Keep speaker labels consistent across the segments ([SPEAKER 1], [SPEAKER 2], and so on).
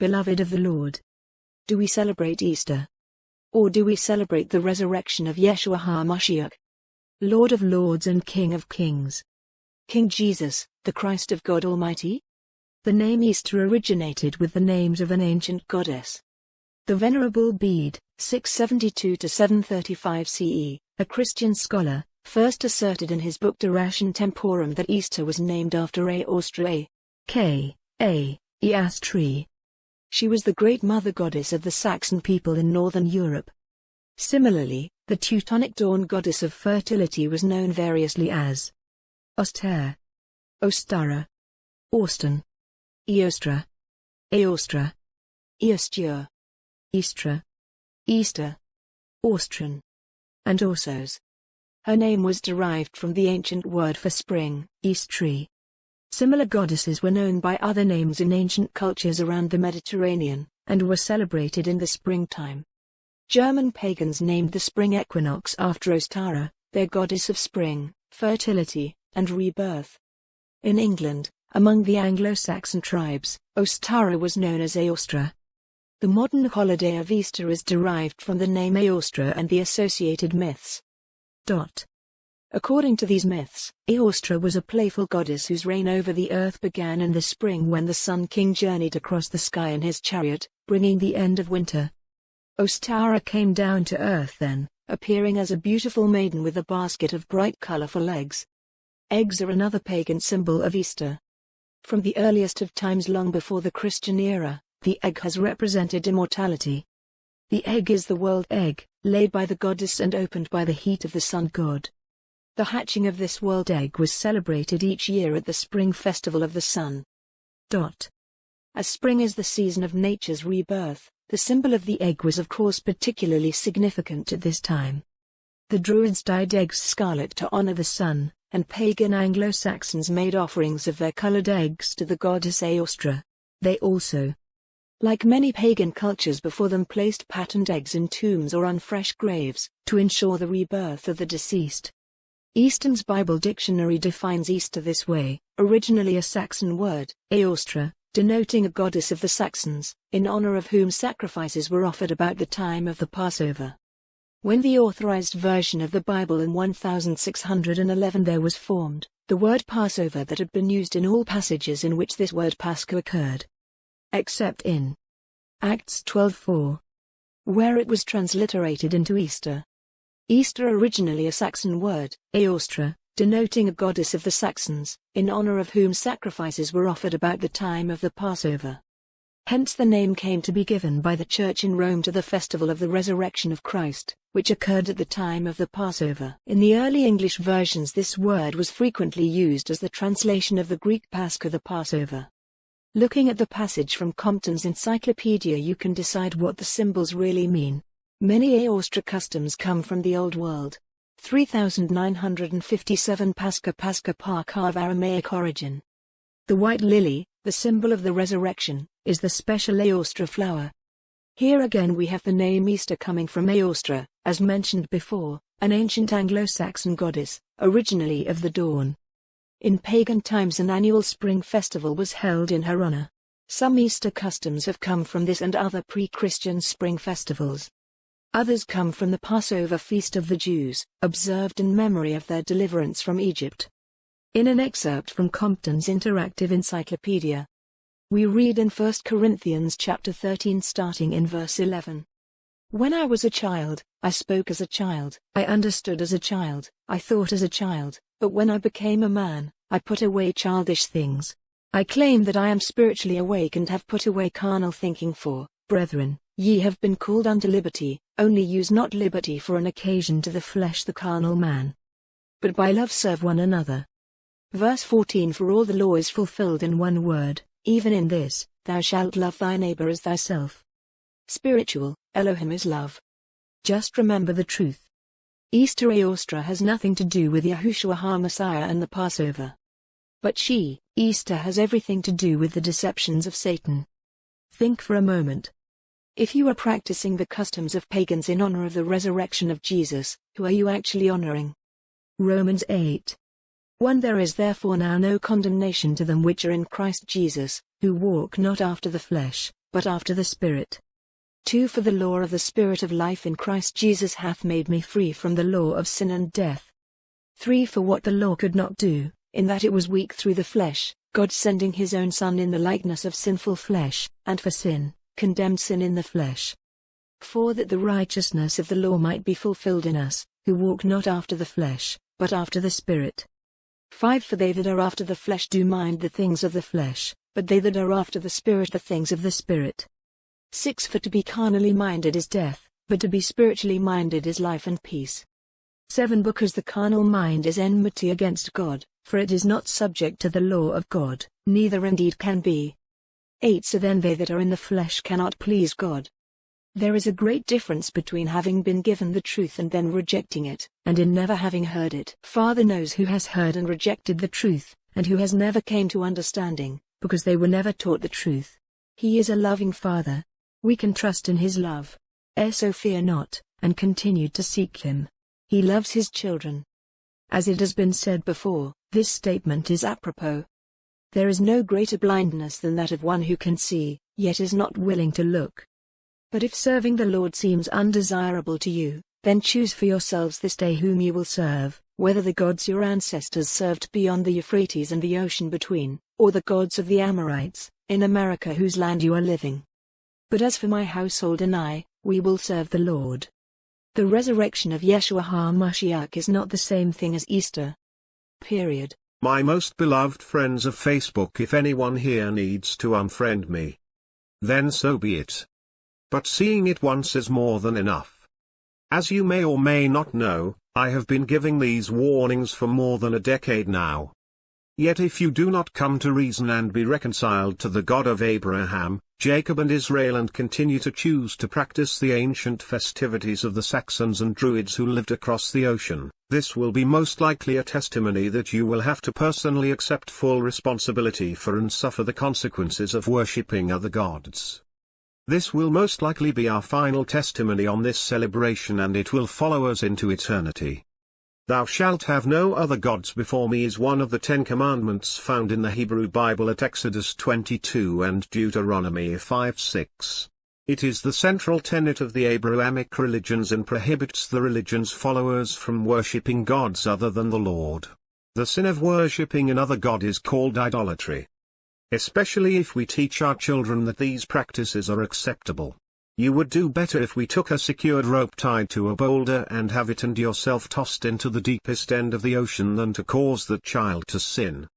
[SPEAKER 1] beloved of the Lord? Do we celebrate Easter? Or do we celebrate the resurrection of Yeshua HaMashiach, Lord of Lords and King of Kings? King Jesus, the Christ of God Almighty? The name Easter originated with the names of an ancient goddess. The Venerable Bede, 672–735 CE, a Christian scholar, first asserted in his book De Ration Temporum that Easter was named after Aostra, Eastri. She was the great mother goddess of the Saxon people in northern Europe. Similarly, the Teutonic dawn goddess of fertility was known variously as Oster, Ostara, Austin, Eostra, Aostra, Eostur, Eastra, Easter, Austran, and Orsos. Her name was derived from the ancient word for spring, Eastri. Similar goddesses were known by other names in ancient cultures around the Mediterranean, and were celebrated in the springtime. German pagans named the spring equinox after Ostara, their goddess of spring, fertility, and rebirth. In England, among the Anglo-Saxon tribes, Ostara was known as Aostra. The modern holiday of Easter is derived from the name Aostra and the associated myths. According to these myths, Aostra was a playful goddess whose reign over the earth began in the spring when the Sun King journeyed across the sky in his chariot, bringing the end of winter. Ostara came down to earth then, appearing as a beautiful maiden with a basket of bright colorful eggs. Eggs are another pagan symbol of Easter. From the earliest of times long before the Christian era, the egg has represented immortality. The egg is the world egg, laid by the goddess and opened by the heat of the sun god. The hatching of this world egg was celebrated each year at the spring festival of the sun. As spring is the season of nature's rebirth, the symbol of the egg was of course particularly significant at this time. The Druids dyed eggs scarlet to honor the sun, and pagan Anglo-Saxons made offerings of their colored eggs to the goddess Aostra. They also, like many pagan cultures before them, placed patterned eggs in tombs or on fresh graves, to ensure the rebirth of the deceased. Easton's Bible Dictionary defines Easter this way: originally a Saxon word, Aostra, denoting a goddess of the Saxons, in honor of whom sacrifices were offered about the time of the Passover. When the Authorized Version of the Bible in 1611 there was formed, the word Passover that had been used in all passages in which this word Pascha occurred, except in Acts 12:4, where it was transliterated into Easter. Easter originally a Saxon word, Aostra, denoting a goddess of the Saxons, in honor of whom sacrifices were offered about the time of the Passover. Hence the name came to be given by the Church in Rome to the festival of the resurrection of Christ, which occurred at the time of the Passover. In the early English versions this word was frequently used as the translation of the Greek Pascha, the Passover. Looking at the passage from Compton's Encyclopedia you can decide what the symbols really mean. Many Aostra customs come from the Old World. 3957 Pascha Parka of Aramaic origin. The white lily, the symbol of the resurrection, is the special Aostra flower. Here again we have the name Easter coming from Aostra, as mentioned before, an ancient Anglo-Saxon goddess, originally of the dawn. In pagan times an annual spring festival was held in her honor. Some Easter customs have come from this and other pre-Christian spring festivals. Others come from the Passover feast of the Jews, observed in memory of their deliverance from Egypt. In an excerpt from Compton's Interactive Encyclopedia, we read in 1 Corinthians chapter 13 starting in verse 11. When I was a child, I spoke as a child, I understood as a child, I thought as a child, but when I became a man, I put away childish things. I claim that I am spiritually awake and have put away carnal thinking for, brethren, ye have been called unto liberty, only use not liberty for an occasion to the flesh the carnal man, but by love serve one another. Verse 14 For all the law is fulfilled in one word, even in this, thou shalt love thy neighbor as thyself. Spiritual, Elohim is love. Just remember the truth. Easter Aostra has nothing to do with Yahushua HaMessiah and the Passover. But Easter has everything to do with the deceptions of Satan. Think for a moment. If you are practicing the customs of pagans in honor of the resurrection of Jesus, who are you actually honoring? Romans 8:1 There is therefore now no condemnation to them which are in Christ Jesus, who walk not after the flesh, but after the Spirit. 2. For the law of the Spirit of life in Christ Jesus hath made me free from the law of sin and death. 3. For what the law could not do, in that it was weak through the flesh, God sending his own Son in the likeness of sinful flesh, and for sin, condemned sin in the flesh. 4. That the righteousness of the law might be fulfilled in us, who walk not after the flesh, but after the Spirit. 5. For they that are after the flesh do mind the things of the flesh, but they that are after the Spirit the things of the Spirit. 6. For to be carnally minded is death, but to be spiritually minded is life and peace. 7. Because the carnal mind is enmity against God, for it is not subject to the law of God, neither indeed can be. 8. So then they that are in the flesh cannot please God. There is a great difference between having been given the truth and then rejecting it, and in never having heard it. Father knows who has heard and rejected the truth, and who has never came to understanding, because they were never taught the truth. He is a loving Father. We can trust in his love. So fear not, and continue to seek him. He loves his children. As it has been said before, this statement is apropos. There is no greater blindness than that of one who can see, yet is not willing to look. But if serving the Lord seems undesirable to you, then choose for yourselves this day whom you will serve, whether the gods your ancestors served beyond the Euphrates and the ocean between, or the gods of the Amorites, in America whose land you are living. But as for my household and I, we will serve the Lord. The resurrection of Yeshua HaMashiach is not the same thing as Easter. Period.
[SPEAKER 2] My most beloved friends of Facebook, if anyone here needs to unfriend me, then so be it. But seeing it once is more than enough. As you may or may not know, I have been giving these warnings for more than a decade now. Yet if you do not come to reason and be reconciled to the God of Abraham, Jacob and Israel and continue to choose to practice the ancient festivities of the Saxons and Druids who lived across the ocean, this will be most likely a testimony that you will have to personally accept full responsibility for and suffer the consequences of worshipping other gods. This will most likely be our final testimony on this celebration, and it will follow us into eternity. Thou shalt have no other gods before me is one of the 10 commandments found in the Hebrew Bible at Exodus 22 and Deuteronomy 5:6. It is the central tenet of the Abrahamic religions and prohibits the religion's followers from worshipping gods other than the Lord. The sin of worshipping another god is called idolatry. Especially if we teach our children that these practices are acceptable. You would do better if we took a secured rope tied to a boulder and have it and yourself tossed into the deepest end of the ocean than to cause that child to sin.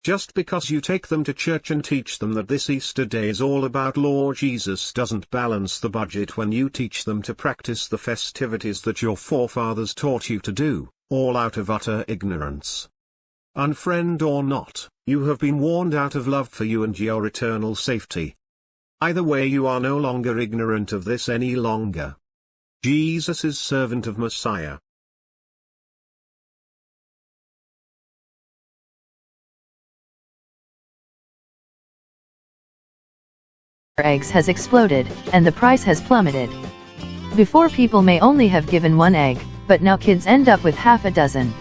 [SPEAKER 2] Just because you take them to church and teach them that this Easter day is all about Lord Jesus doesn't balance the budget when you teach them to practice the festivities that your forefathers taught you to do, all out of utter ignorance. Unfriend or not, you have been warned out of love for you and your eternal safety. Either way, you are no longer ignorant of this any longer. Jesus is servant of Messiah.
[SPEAKER 3] Eggs has exploded, and the price has plummeted. Before, people may only have given 1 egg, but now kids end up with half a dozen.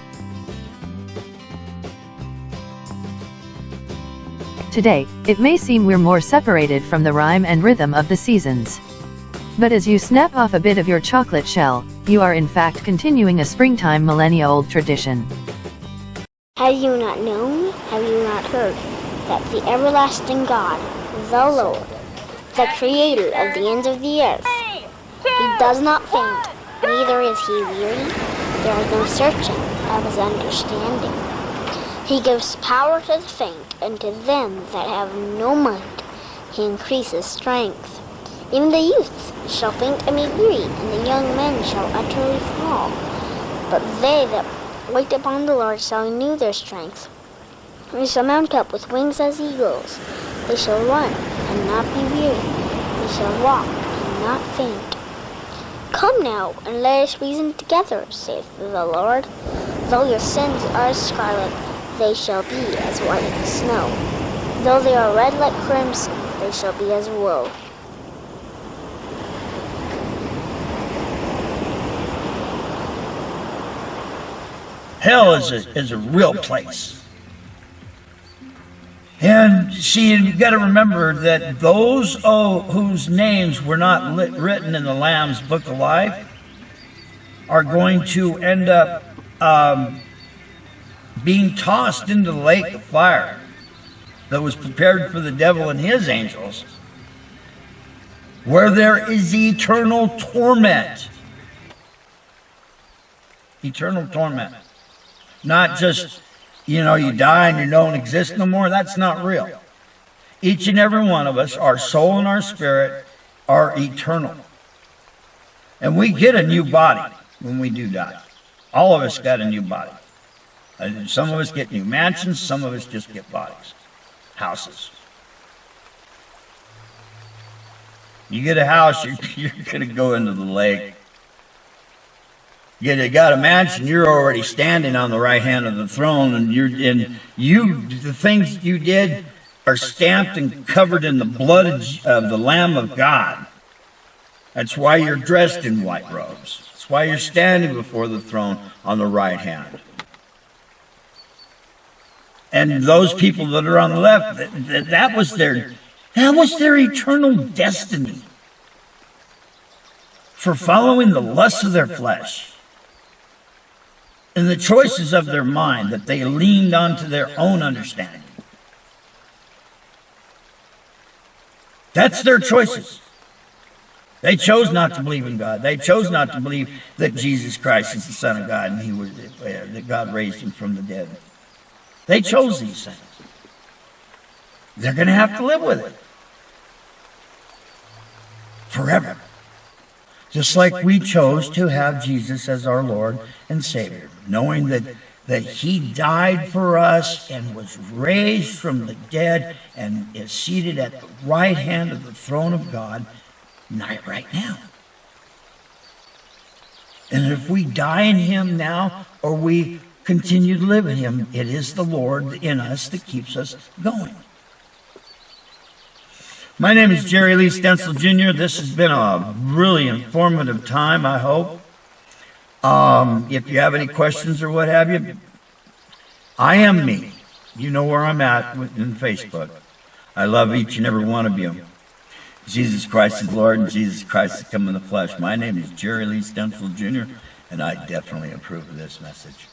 [SPEAKER 3] Today, it may seem we're more separated from the rhyme and rhythm of the seasons. But as you snap off a bit of your chocolate shell, you are in fact continuing a springtime millennia-old tradition.
[SPEAKER 4] Have you not known, have you not heard, that the everlasting God, the Lord, the Creator of the ends of the earth, he does not faint, neither is he weary, there is no searching of his understanding. He gives power to the faint, and to them that have no might, he increases strength. Even the youths shall faint and be weary, and the young men shall utterly fall. But they that wait upon the Lord shall renew their strength. They shall mount up with wings as eagles. They shall run and not be weary. They shall walk and not faint. Come now, and let us reason together, saith the Lord. Though your sins are as scarlet, they shall be as white as snow. Though they are red like crimson, they shall be as wool.
[SPEAKER 5] Hell is a real place. And see, you've got to remember that those whose names were not written in the Lamb's Book of Life are going to end up being tossed into the lake of fire that was prepared for the devil and his angels, where there is eternal torment. Eternal torment. Not just, you die and you don't exist no more. That's not real. Each and every one of us, our soul and our spirit, are eternal. And we get a new body when we do die. All of us got a new body. And some of us get new mansions, some of us just get bodies, houses. You get a house, you're going to go into the lake. You got a mansion, you're already standing on the right hand of the throne, and the things you did are stamped and covered in the blood of the Lamb of God. That's why you're dressed in white robes. That's why you're standing before the throne on the right hand. And those people that are on the left, that was their eternal destiny for following the lusts of their flesh and the choices of their mind, that they leaned onto their own understanding. That's their choices. They chose not to believe in God. They chose not to believe that Jesus Christ is the Son of God and that God raised him from the dead. They chose these things. They're going to have to live with it forever. Just like we chose to have Jesus as our Lord and Savior, knowing that he died for us and was raised from the dead and is seated at the right hand of the throne of God right now. And if we die in him now, or we continue to live in him, it is the Lord in us that keeps us going. My name is Jerry Lee Stencil Jr. This has been a really informative time, I hope. If you have any questions or what have you, I am me. You know where I'm at in Facebook. I love each and every one of you. Jesus Christ is Lord, and Jesus Christ has come in the flesh. My name is Jerry Lee Stencil Jr., and I definitely approve of this message.